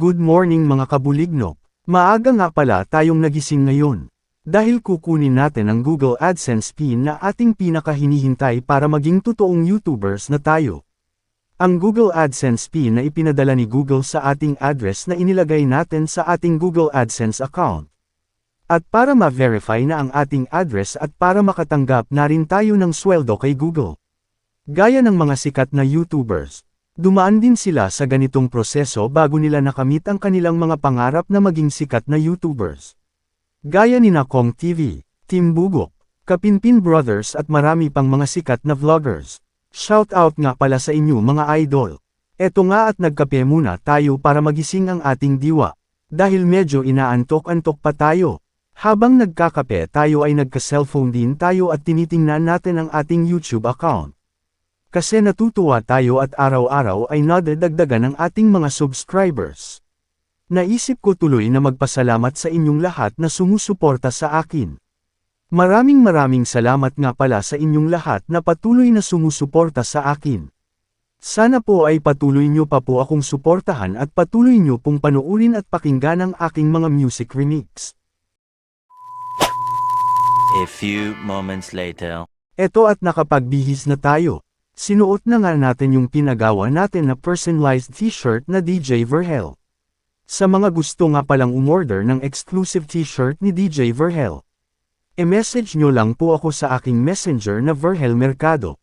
Good morning mga kabulignok. Maaga nga pala tayong nagising ngayon. Dahil kukunin natin ang Google AdSense pin na ating pinakahinihintay para maging totoong YouTubers na tayo. Ang Google AdSense pin na ipinadala ni Google sa ating address na inilagay natin sa ating Google AdSense account. At para ma-verify na ang ating address at para makatanggap na rin tayo ng sweldo kay Google. Gaya ng mga sikat na YouTubers. Dumaan din sila sa ganitong proseso bago nila nakamit ang kanilang mga pangarap na maging sikat na YouTubers. Gaya ni Kong TV, Team Bugok, Kapinpin Brothers at marami pang mga sikat na vloggers. Shout out nga pala sa inyo mga idol. Eto nga at nagkape muna tayo para magising ang ating diwa. Dahil medyo inaantok-antok pa tayo. Habang nagkakape tayo ay nagka-cellphone din tayo at tinitingnan natin ang ating YouTube account. Kasi natutuwa tayo at araw-araw ay nadadagdagan ang ating mga subscribers. Naisip ko tuloy na magpasalamat sa inyong lahat na sumusuporta sa akin. Maraming salamat nga pala sa inyong lahat na patuloy na sumusuporta sa akin. Sana po ay patuloy nyo pa po akong suportahan at patuloy nyo pong panuurin at pakinggan ang aking mga music remix. A few moments later. Eto at nakapagbihis na tayo. Sinuot na nga natin yung pinagawa natin na personalized t-shirt na DJ Verhel. Sa mga gusto nga palang umorder ng exclusive t-shirt ni DJ Verhel, e-message nyo lang po ako sa aking messenger na Verhel Mercado.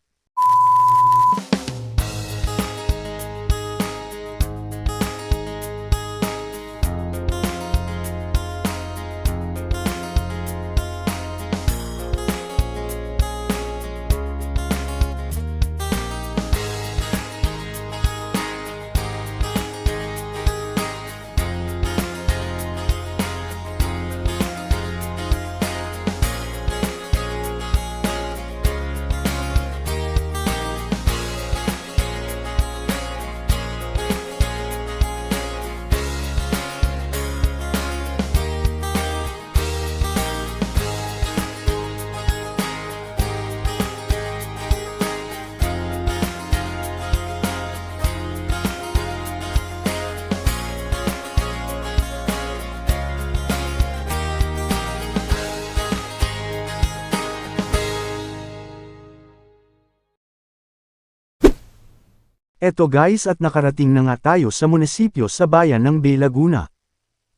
Eto guys at nakarating na nga tayo sa munisipyo sa bayan ng Bay Laguna.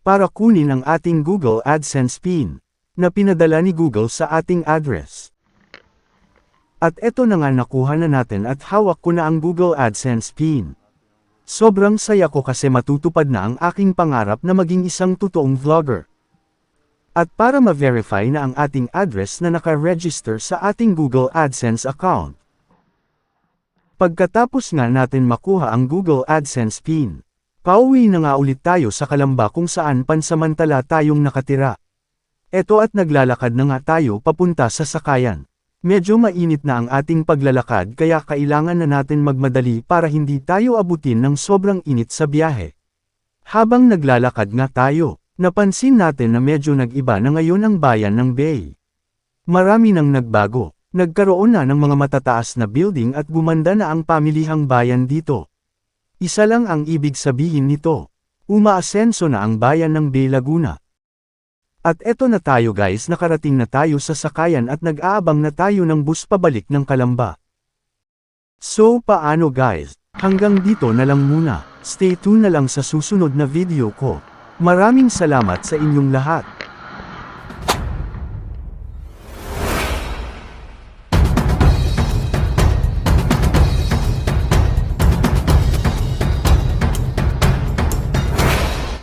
Para kunin ang ating Google AdSense pin, na pinadala ni Google sa ating address. At eto na nga nakuha na natin at hawak ko na ang Google AdSense pin. Sobrang saya ko kasi matutupad na ang aking pangarap na maging isang totoong vlogger. At para ma-verify na ang ating address na naka-register sa ating Google AdSense account. Pagkatapos nga natin makuha ang Google AdSense pin, pauwi na nga ulit tayo sa Calamba kung saan pansamantala tayong nakatira. Eto at naglalakad na nga tayo papunta sa sakayan. Medyo mainit na ang ating paglalakad kaya kailangan na natin magmadali para hindi tayo abutin ng sobrang init sa biyahe. Habang naglalakad nga tayo, napansin natin na medyo nag-iba na ngayon ang bayan ng Bay. Marami nang nagbago. Nagkaroon na ng mga matataas na building at gumanda na ang pamilihang bayan dito. Isa lang ang ibig sabihin nito. Umaasenso na ang bayan ng Bay Laguna. At eto na tayo guys, nakarating na tayo sa sakayan at nag-aabang na tayo ng bus pabalik ng Calamba. So paano guys? Hanggang dito na lang muna. Stay tuned na lang sa susunod na video ko. Maraming salamat sa inyong lahat.